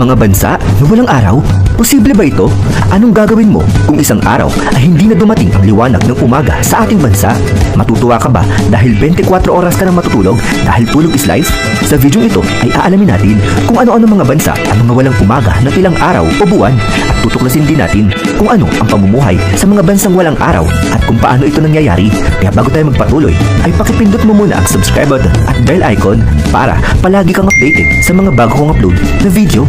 mga bansa na walang araw? Posible ba ito? Anong gagawin mo kung isang araw ay hindi na dumating ang liwanag ng umaga sa ating bansa? Matutuwa ka ba dahil 24 oras ka nang matutulog dahil tulog is life? Sa video ito ay aalamin natin kung ano-ano mga bansa ang mga walang umaga ng ilang araw o buwan at tutuklasin din natin kung ano ang pamumuhay sa mga bansang walang araw at kung paano ito nangyayari. Kaya bago tayo magpatuloy ay pakipindot mo muna ang subscribe button at bell icon para palagi kang updated sa mga bago kong upload na video.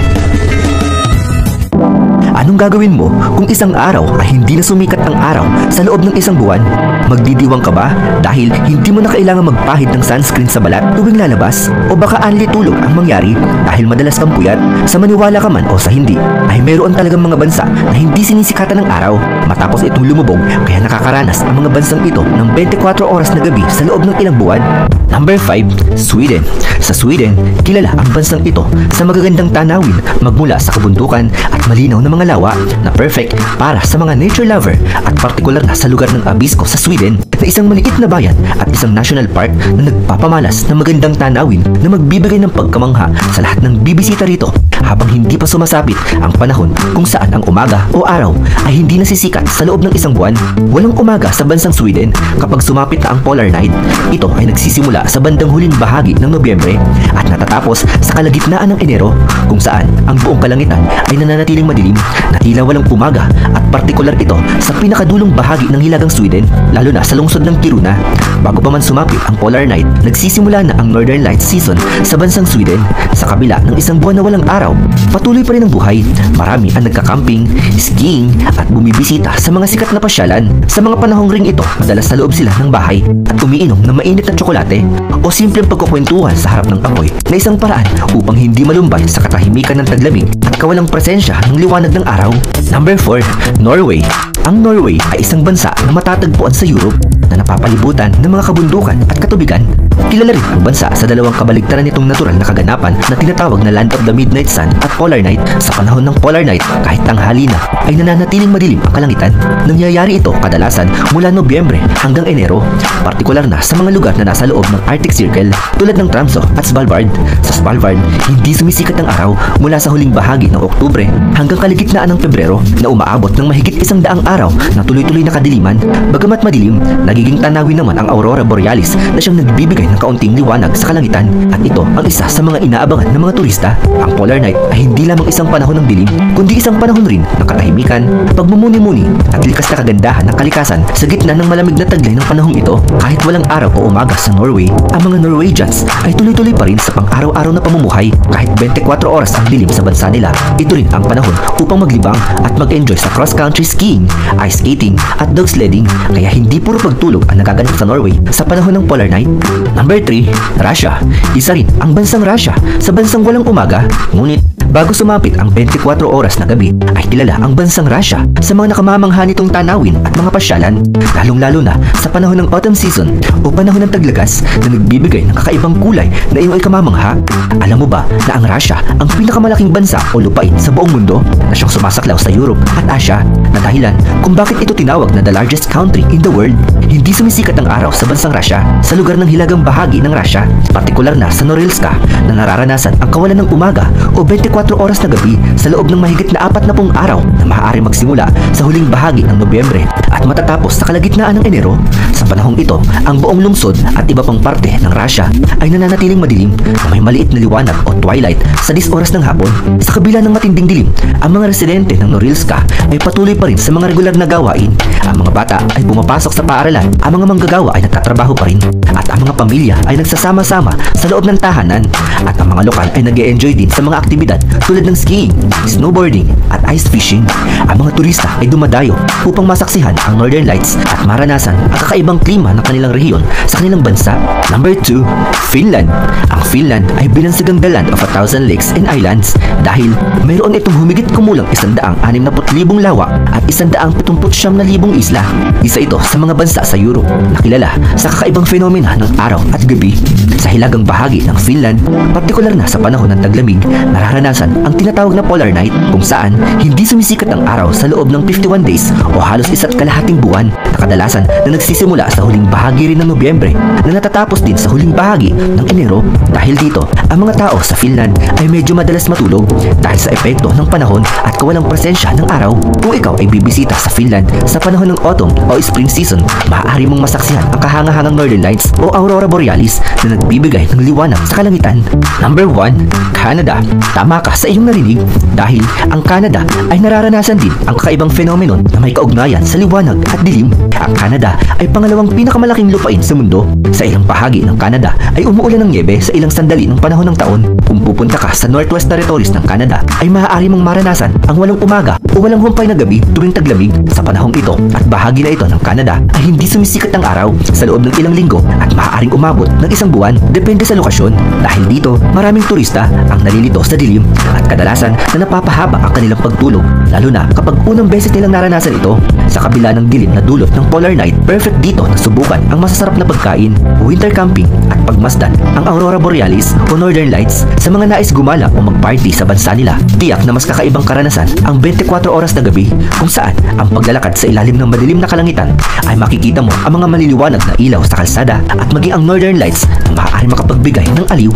Anong gagawin mo kung isang araw ay hindi na sumikat ang araw sa loob ng isang buwan? Magdidiwang ka ba dahil hindi mo na kailangan magpahid ng sunscreen sa balat tuwing lalabas? O baka anli tulog ang mangyari dahil madalas kang puyat? Sa maniwala ka man o sa hindi, ay mayroon talagang mga bansa na hindi sinisikatan ng araw matapos itong lumubog, kaya nakakaranas ang mga bansang ito ng 24 oras na gabi sa loob ng ilang buwan. Number 5. Sweden. Sa Sweden, kilala ang bansang ito sa magagandang tanawin magmula sa kabundukan at malinaw na mga lawa na perfect para sa mga nature lover at partikular na sa lugar ng Abisko sa Sweden na isang maliit na bayan at isang national park na nagpapamalas ng magandang tanawin na magbibigay ng pagkamangha sa lahat ng bibisita rito habang hindi pa sumasapit ang panahon kung saan ang umaga o araw ay hindi nasisikat sa loob ng isang buwan. Walang umaga sa bansang Sweden kapag sumapit na ang polar night. Ito ay nagsisimula sa bandang huling bahagi ng Nobyembre at natatapos sa kalagitnaan ng Enero kung saan ang buong kalangitan ay nananatiling madilim na tila walang umaga at partikular ito sa pinakadulong bahagi ng hilagang Sweden, lalo na sa lungsod ng Kiruna. Bago pa man sumapit ang polar night, nagsisimula na ang Northern Lights season sa bansang Sweden. Sa kabila ng isang buwan na walang araw, patuloy pa rin ang buhay. Marami ang nagka-camping, skiing at bumibisita sa mga sikat na pasyalan. Sa mga panahong ring ito, madalas sa loob sila ng bahay at umiinom ng mainit na tsokolate o simpleng pagkukwentuhan sa harap ng apoy na isang paraan upang hindi malumbay sa katahimikan ng taglamig at kawalang presensya ng liwanag ng araw. Number 4. Norway. Ang Norway ay isang bansa na matatagpuan sa Europe na napapalibutan ng mga kabundukan at katubigan. Kilala rin ang bansa sa dalawang kabaligtaran nitong natural na kaganapan na tinatawag na Land of the Midnight Sun at Polar Night. Sa panahon ng Polar Night, kahit tanghali na, ay nananatiling madilim ang kalangitan. Nangyayari ito kadalasan mula Nobyembre hanggang Enero, partikular na sa mga lugar na nasa loob ng Arctic Circle tulad ng Tromsø at Svalbard. Sa Svalbard, hindi sumisikat ang araw mula sa huling bahagi ng Oktubre hanggang kaligitnaan ng Pebrero na umaabot ng mahigit 100 araw na tuloy-tuloy na kadiliman. Bagamat madilim, nagiging tanawin naman ang Aurora Borealis na siyang nagbibigay ng kaunting liwanag sa kalangitan at ito ang isa sa mga inaabangan ng mga turista. Ang Polar Night ay hindi lamang isang panahon ng dilim, kundi isang panahon rin ng katahimikan, pagmumuni-muni at likas na kagandahan ng kalikasan sa gitna ng malamig na taglay ng panahong ito. Kahit walang araw o umaga sa Norway, ang mga Norwegians ay tuloy-tuloy pa rin sa pang-araw-araw na pamumuhay kahit 24 oras ang dilim sa bansa nila. Ito rin ang panahon upang maglibang at mag-enjoy sa cross-country skiing, ice skating at dog sledding, kaya hindi puro pagtulog ang nagaganap sa Norway sa panahon ng Polar Night. Number 3. Russia. Isa rin ang bansang Russia sa bansang walang umaga, ngunit bago sumapit ang 24 oras na gabi ay kilala ang bansang Russia sa mga nakamamangha nitong tanawin at mga pasyalan, lalong-lalo na sa panahon ng autumn season o panahon ng taglagas na nagbibigay ng kakaibang kulay na iyong ikamamangha. Alam mo ba na ang Russia ang pinakamalaking bansa o lupain sa buong mundo na siyang sumasaklaw sa Europe at Asia, na dahilan kung bakit ito tinawag na the largest country in the world? Hindi sumisikat ang araw sa bansang Russia sa lugar ng hilagang bahagi ng Russia, partikular na sa Norilsk na nararanasan ang kawalan ng umaga o 24 oras na gabi sa loob ng mahigit na 40 araw na maaari magsimula sa huling bahagi ng Nobyembre at matatapos sa kalagitnaan ng Enero. Sa panahong ito, ang buong lungsod at iba pang parte ng Russia ay nananatiling madilim na may maliit na liwanag o twilight sa 10 oras ng hapon. Sa kabila ng matinding dilim, ang mga residente ng Norilsk ay patuloy pa rin sa mga regular na gawain. Ang mga bata ay pumapasok sa paaralan, ang mga manggagawa ay nagtatrabaho pa rin, at ang mga pamilya ay nagsasama-sama sa loob ng tahanan, at ang mga lokal ay nag-e-enjoy din sa mga aktibidad tulad ng skiing, snowboarding at ice fishing. Ang mga turista ay dumadayo upang masaksihan ang Northern Lights at maranasan ang kakaibang klima ng kanilang rehiyon sa kanilang bansa. Number 2. Finland. Ang Finland ay binansagang the land of 1,000 lakes and islands dahil mayroon itong humigit kumulang 160,000 lawa at 179,000 isla. Isa ito sa mga bansa sa Europe na kilala sa kakaibang fenomena ng araw at gabi. Sa hilagang bahagi ng Finland, partikular na sa panahon ng taglamig, nararanasan ang tinatawag na Polar Night kung saan hindi sumisikat ang araw sa loob ng 51 days o halos 1.5 buwan na kadalasan na nagsisimula sa huling bahagi rin ng Nobyembre na natatapos din sa huling bahagi ng Enero. Dahil dito, ang mga tao sa Finland ay medyo madalas matulog dahil sa epekto ng panahon at kawalang presensya ng araw. Kung ikaw ay bibisita sa Finland sa panahon ng autumn o spring season, maaari mong masaksihan ang kahangahangang Northern Lights o Aurora Borealis na nagbibigay ng liwanag sa kalangitan. Number 1. Canada. Tama ka sa iyong narinig dahil ang Canada ay nararanasan din ang kakaibang phenomenon na may kaugnayan sa liwanag at dilim. Ang Canada ay pangalawang pinakamalaking lupain sa mundo. Sa ilang bahagi ng Canada ay umuulan ng niebe sa ilang sandali ng panahon ng taon. Kung pupunta ka sa Northwest Territories ng Canada ay maaari mong maranasan ang walang umaga o walang humpay na gabi tuwing taglamig. Sa panahong ito at bahagi na ito ng Canada ay hindi sumisikat ang araw sa loob ng ilang linggo at maaaring umabot ng isang buwan depende sa lokasyon. Dahil dito maraming turista ang nalilito sa dilim at kadalasan na napapahaba ang kanilang pagtulog, lalo na kapag unang beses nilang naranasan ito. Sa kabila ng dilim na dulot ng polar night, perfect dito na subukan ang masasarap na pagkain, winter camping at pagmasdan ang Aurora Borealis o Northern Lights sa mga nais gumala o mag-party sa bansa nila. Tiyak na mas kakaibang karanasan ang 24 oras na gabi kung saan ang paglalakad sa ilalim ng madilim na kalangitan ay makikita mo ang mga maliliwanag na ilaw sa kalsada at maging ang Northern Lights na maaari makapagbigay ng aliw.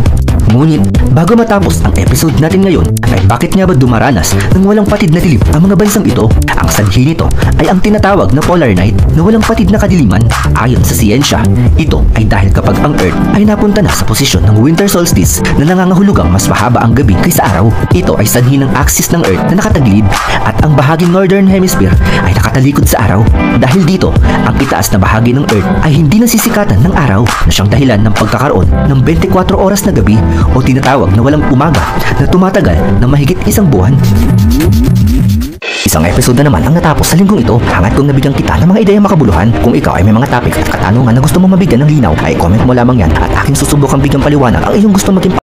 Ngunit, bago matapos ang episode natin ngayon, ay bakit nga ba dumaranas ng walang patid na dilim ang mga bansang ito? Ang sanhi nito ay ang tinatawag na polar night na walang patid na kadiliman. Ayon sa siyensya, ito ay dahil kapag ang Earth ay napunta na sa posisyon ng winter solstice na nangangahulugang mas mahaba ang gabi kaysa araw. Ito ay sanhi ng axis ng Earth na nakatagilid at ang bahaging Northern Hemisphere ay nakatalikod sa araw. Dahil dito, ang itaas na bahagi ng Earth ay hindi nasisikatan ng araw na siyang dahilan ng pagkakaroon ng 24 oras na gabi o tinatawag na walang umaga na tumatagal ng mahigit isang buwan. Isang episode na naman ang natapos sa linggong ito. Hangat kong nabigyan kita ng mga ideyang makabuluhan. Kung ikaw ay may mga topic at katanungan na gusto mong mabigyan ng linaw, ay comment mo lamang yan at aking susubukang bigyan paliwanag ang iyong gusto maging